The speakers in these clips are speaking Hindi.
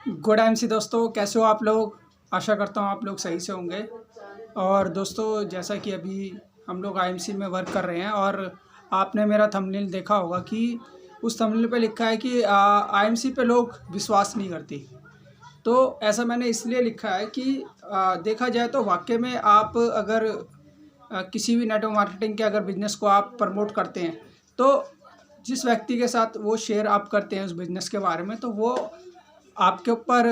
गुड एमसी दोस्तों, कैसे हो आप लोग। आशा करता हूँ आप लोग सही से होंगे। और दोस्तों, जैसा कि अभी हम लोग आईएमसी में वर्क कर रहे हैं और आपने मेरा थंबनेल देखा होगा कि उस थंबनेल पे लिखा है कि आईएमसी पे लोग विश्वास नहीं करती। तो ऐसा मैंने इसलिए लिखा है कि देखा जाए तो वाकई में आप अगर किसी भी नेटवर्क मार्केटिंग के अगर बिज़नेस को आप प्रमोट करते हैं, तो जिस व्यक्ति के साथ वो शेयर आप करते हैं उस बिज़नेस के बारे में, तो वो आपके ऊपर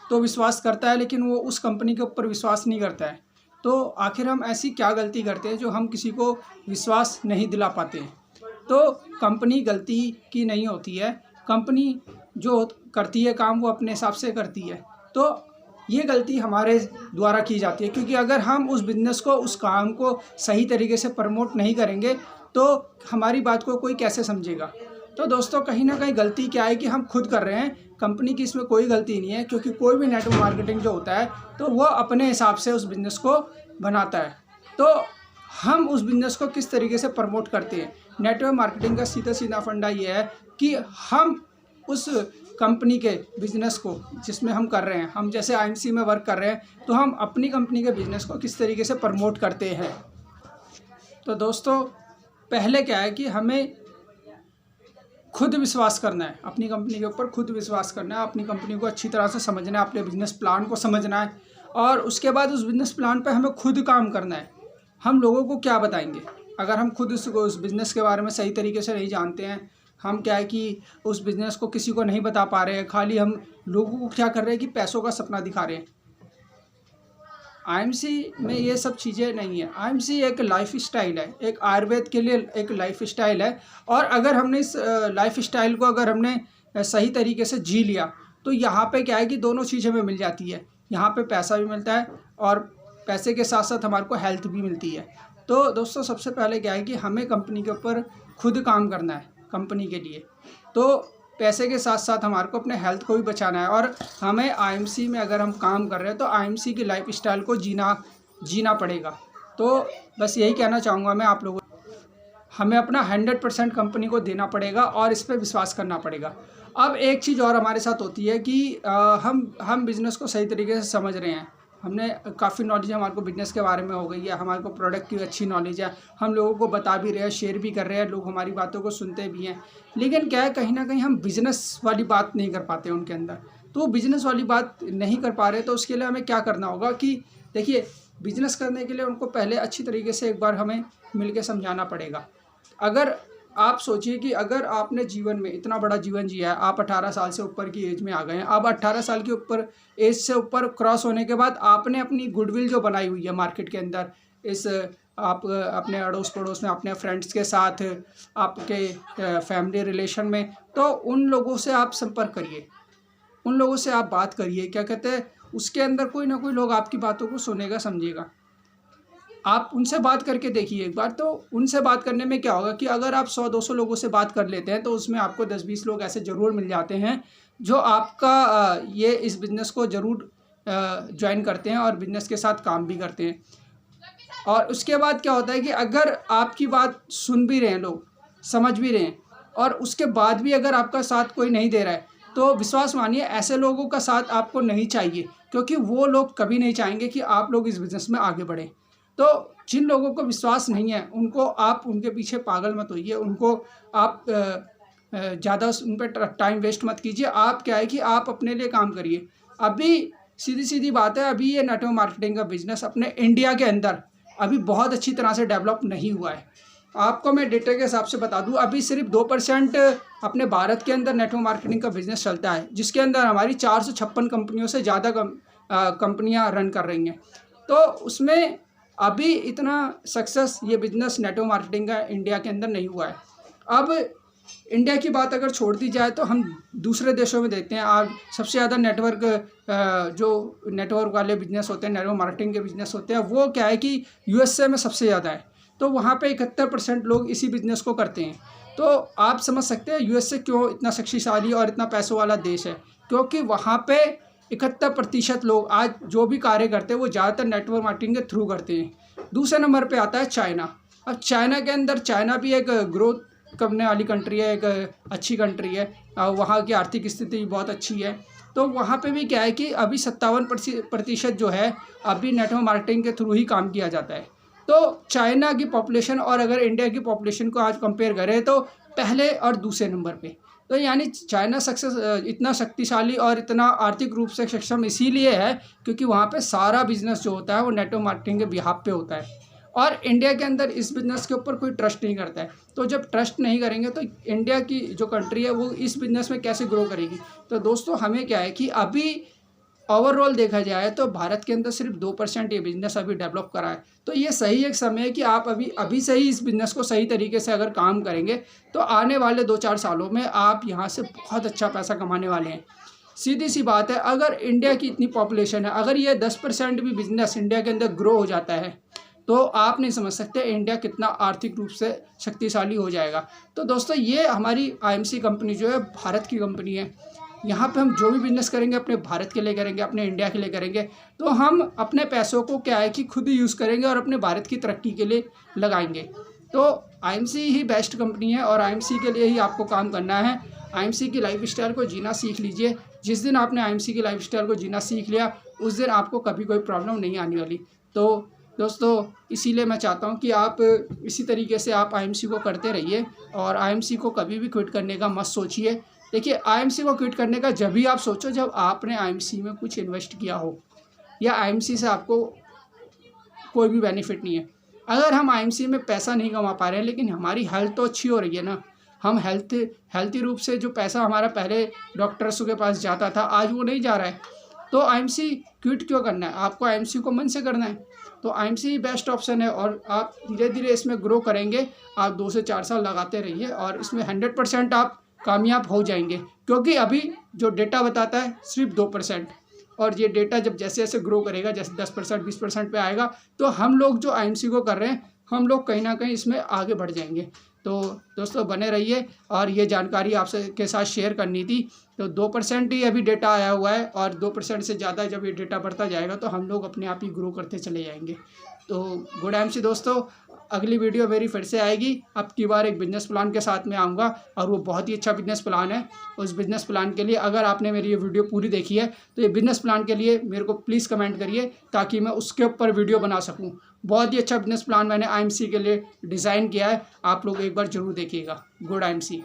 तो विश्वास करता है, लेकिन वो उस कंपनी के ऊपर विश्वास नहीं करता है। तो आखिर हम ऐसी क्या गलती करते हैं जो हम किसी को विश्वास नहीं दिला पाते हैं। तो कंपनी गलती की नहीं होती है, कंपनी जो करती है काम वो अपने हिसाब से करती है। तो ये गलती हमारे द्वारा की जाती है, क्योंकि अगर हम उस बिज़नेस को, उस काम को सही तरीके से प्रमोट नहीं करेंगे तो हमारी बात को कोई कैसे समझेगा। तो दोस्तों, कहीं ना कहीं गलती क्या है कि हम खुद कर रहे हैं, कंपनी की इसमें कोई गलती नहीं है। क्योंकि कोई भी नेटवर्क मार्केटिंग जो होता है तो वो अपने हिसाब से उस बिज़नेस को बनाता है। तो हम उस बिज़नेस को किस तरीके से प्रमोट करते हैं, नेटवर्क मार्केटिंग का सीधा सीधा फंडा ये है कि हम उस कंपनी के बिज़नेस को जिसमें हम कर रहे हैं, हम जैसे आईएमसी में वर्क कर रहे हैं, तो हम अपनी कंपनी के बिज़नेस को किस तरीके से प्रमोट करते हैं। तो दोस्तों, पहले क्या है कि हमें खुद विश्वास करना है, अपनी कंपनी के ऊपर खुद विश्वास करना है, अपनी कंपनी को अच्छी तरह से समझना है, अपने बिज़नेस प्लान को समझना है और उसके बाद उस बिज़नेस प्लान पे हमें खुद काम करना है। हम लोगों को क्या बताएंगे अगर हम खुद उस बिज़नेस के बारे में सही तरीके से नहीं जानते हैं। हम क्या है कि उस बिज़नेस को किसी को नहीं बता पा रहे हैं, खाली हम लोगों को क्या कर रहे हैं कि पैसों का सपना दिखा रहे हैं। आईएमसी में ये सब चीज़ें नहीं है। आईएमसी एक लाइफ स्टाइल है, एक आयुर्वेद के लिए एक लाइफ स्टाइल है। और अगर हमने इस लाइफ स्टाइल को अगर हमने सही तरीके से जी लिया तो यहाँ पे क्या है कि दोनों चीज़ हमें मिल जाती है। यहाँ पे पैसा भी मिलता है और पैसे के साथ साथ हमारे को हेल्थ भी मिलती है। तो दोस्तों, सबसे पहले क्या है कि हमें कंपनी के ऊपर खुद काम करना है कंपनी के लिए। तो पैसे के साथ साथ हमारे को अपने हेल्थ को भी बचाना है। और हमें आईएमसी में अगर हम काम कर रहे हैं तो आईएमसी की लाइफ स्टाइल को जीना पड़ेगा। तो बस यही कहना चाहूँगा मैं आप लोगों को, हमें अपना 100% कंपनी को देना पड़ेगा और इस पर विश्वास करना पड़ेगा। अब एक चीज़ और हमारे साथ होती है कि हम बिज़नेस को सही तरीके से समझ रहे हैं, हमने काफ़ी नॉलेज हमारे को बिज़नेस के बारे में हो गई है, हमारे को प्रोडक्ट की अच्छी नॉलेज है, हम लोगों को बता भी रहे हैं, शेयर भी कर रहे हैं, लोग हमारी बातों को सुनते भी हैं। लेकिन क्या है, कहीं ना कहीं हम बिज़नेस वाली बात नहीं कर पाते उनके अंदर। तो बिज़नेस वाली बात नहीं कर पा रहे तो उसके लिए हमें क्या करना होगा कि देखिए, बिज़नेस करने के लिए उनको पहले अच्छी तरीके से एक बार हमें मिल के समझाना पड़ेगा। अगर आप सोचिए कि अगर आपने जीवन में इतना बड़ा जीवन जिया है, आप 18 साल से ऊपर की एज में आ गए हैं, अब 18 साल के ऊपर एज से ऊपर क्रॉस होने के बाद आपने अपनी गुडविल जो बनाई हुई है मार्केट के अंदर, इस आप अपने अड़ोस पड़ोस में, अपने फ्रेंड्स के साथ, आपके फैमिली रिलेशन में, तो उन लोगों से आप संपर्क करिए, उन लोगों से आप बात करिए। क्या कहते हैं, उसके अंदर कोई ना कोई लोग आपकी बातों को सुनेगा, समझेगा। आप उनसे बात करके देखिए एक बार। तो उनसे बात करने में क्या होगा कि अगर आप 100-200 लोगों से बात कर लेते हैं तो उसमें आपको 10-20 लोग ऐसे ज़रूर मिल जाते हैं जो आपका ये इस बिज़नेस को ज़रूर ज्वाइन करते हैं और बिज़नेस के साथ काम भी करते हैं। और उसके बाद क्या होता है कि अगर आपकी बात सुन भी रहे हैं लोग, समझ भी रहे हैं, और उसके बाद भी अगर आपका साथ कोई नहीं दे रहा है, तो विश्वास मानिए ऐसे लोगों का साथ आपको नहीं चाहिए, क्योंकि वो लोग कभी नहीं चाहेंगे कि आप लोग इस बिज़नेस में आगे बढ़ें। तो जिन लोगों को विश्वास नहीं है उनको आप, उनके पीछे पागल मत होइए, उनको आप ज़्यादा उन पर टाइम वेस्ट मत कीजिए। आप क्या है कि आप अपने लिए काम करिए। अभी सीधी सीधी बात है, अभी ये नेटवर्क मार्केटिंग का बिज़नेस अपने इंडिया के अंदर अभी बहुत अच्छी तरह से डेवलप नहीं हुआ है। आपको मैं डेटा के हिसाब से बता दूं, अभी सिर्फ 2% अपने भारत के अंदर नेटवर्क मार्केटिंग का बिज़नेस चलता है, जिसके अंदर हमारी 456 कंपनियों से ज़्यादा कंपनियां रन कर रही हैं। तो उसमें अभी इतना सक्सेस ये बिज़नेस नेटवर्क मार्केटिंग का इंडिया के अंदर नहीं हुआ है। अब इंडिया की बात अगर छोड़ दी जाए तो हम दूसरे देशों में देखते हैं, आज सबसे ज़्यादा जो नेटवर्क वाले बिज़नेस होते हैं, नेटवर्क मार्केटिंग के बिज़नेस होते हैं, वो क्या है कि यूएसए में सबसे ज़्यादा है। तो वहाँ पे 71% लोग इसी बिज़नेस को करते हैं। तो आप समझ सकते हैं यूएसए क्यों इतना शक्तिशाली और इतना पैसों वाला देश है, क्योंकि वहाँ पे 71% लोग आज जो भी कार्य करते हैं वो ज़्यादातर नेटवर्क मार्केटिंग के थ्रू करते हैं। दूसरे नंबर पे आता है चाइना। अब चाइना के अंदर, चाइना भी एक ग्रोथ करने वाली कंट्री है, एक अच्छी कंट्री है, वहाँ की आर्थिक स्थिति बहुत अच्छी है। तो वहाँ पे भी क्या है कि अभी 57% जो है अभी नेटवर्क मार्केटिंग के थ्रू ही काम किया जाता है। तो चाइना की पॉपुलेशन और अगर इंडिया की पॉपुलेशन को आज कंपेयर करें तो पहले और दूसरे नंबर पे। तो यानी चाइना इतना शक्तिशाली और इतना आर्थिक रूप से सक्षम इसीलिए है क्योंकि वहाँ पे सारा बिजनेस जो होता है वो नेटवर्क मार्केटिंग के बिहाफ पे होता है, और इंडिया के अंदर इस बिज़नेस के ऊपर कोई ट्रस्ट नहीं करता है। तो जब ट्रस्ट नहीं करेंगे तो इंडिया की जो कंट्री है वो इस बिज़नेस में कैसे ग्रो करेगी। तो दोस्तों हमें क्या है कि अभी ओवरऑल देखा जाए तो भारत के अंदर सिर्फ 2% ये बिज़नेस अभी डेवलप करा है। तो ये सही एक समय है कि आप अभी से ही इस बिज़नेस को सही तरीके से अगर काम करेंगे तो आने वाले 2-4 सालों में आप यहाँ से बहुत अच्छा पैसा कमाने वाले हैं। सीधी सी बात है, अगर इंडिया की इतनी पॉपुलेशन है, अगर ये 10% भी बिज़नेस इंडिया के अंदर ग्रो हो जाता है तो आप नहीं समझ सकते इंडिया कितना आर्थिक रूप से शक्तिशाली हो जाएगा। तो दोस्तों ये हमारी आईएमसी कंपनी जो है भारत की कंपनी है। यहाँ पे हम जो भी बिज़नेस करेंगे अपने भारत के लिए करेंगे, अपने इंडिया के लिए करेंगे। तो हम अपने पैसों को क्या है कि खुद ही यूज़ करेंगे और अपने भारत की तरक्की के लिए लगाएंगे। तो आईएमसी ही बेस्ट कंपनी है और आईएमसी के लिए ही आपको काम करना है। आईएमसी की लाइफस्टाइल को जीना सीख लीजिए। जिस दिन आपने आईएमसी की लाइफस्टाइल को जीना सीख लिया उस दिन आपको कभी कोई प्रॉब्लम नहीं आने वाली। तो दोस्तों इसीलिए मैं चाहता हूँ कि आप इसी तरीके से आप आईएमसी को करते रहिए और आईएमसी को कभी भी क्विट करने का मत सोचिए। देखिए आईएमसी को क्विट करने का जब भी आप सोचो जब आपने आईएमसी में कुछ इन्वेस्ट किया हो या आईएमसी से आपको कोई भी बेनिफिट नहीं है। अगर हम आईएमसी में पैसा नहीं कमा पा रहे हैं लेकिन हमारी हेल्थ तो अच्छी हो रही है ना, हम हेल्थी रूप से जो पैसा हमारा पहले डॉक्टर्स के पास जाता था आज वो नहीं जा रहा है, तो आईएमसी क्विट क्यों करना है? आपको आईएमसी को मन से करना है। तो आईएमसी बेस्ट ऑप्शन है और आप धीरे धीरे इसमें ग्रो करेंगे। आप 2 से 4 साल लगाते रहिए और इसमें 100% आप कामयाब हो जाएंगे, क्योंकि अभी जो डेटा बताता है सिर्फ 2%, और ये डेटा जब जैसे जैसे ग्रो करेगा, जैसे 10% 20% पे आएगा, तो हम लोग जो आईएमसी को कर रहे हैं हम लोग कहीं ना कहीं इसमें आगे बढ़ जाएंगे। तो दोस्तों बने रहिए और ये जानकारी आपसे के साथ शेयर करनी थी। तो 2% ही अभी डेटा आया हुआ है और 2% से ज़्यादा जब ये डेटा बढ़ता जाएगा तो हम लोग अपने आप ही ग्रो करते चले जाएंगे। तो गुड आईएमसी दोस्तों, अगली वीडियो मेरी फिर से आएगी। अब की बार एक बिज़नेस प्लान के साथ में आऊँगा और वो बहुत ही अच्छा बिज़नेस प्लान है। उस बिज़नेस प्लान के लिए अगर आपने मेरी ये वीडियो पूरी देखी है तो ये बिज़नेस प्लान के लिए मेरे को प्लीज़ कमेंट करिए ताकि मैं उसके ऊपर वीडियो बना सकूँ। बहुत ही अच्छा बिज़नेस प्लान मैंने आईएमसी के लिए डिज़ाइन किया है, आप लोग एक बार ज़रूर देखिएगा। Good IMC.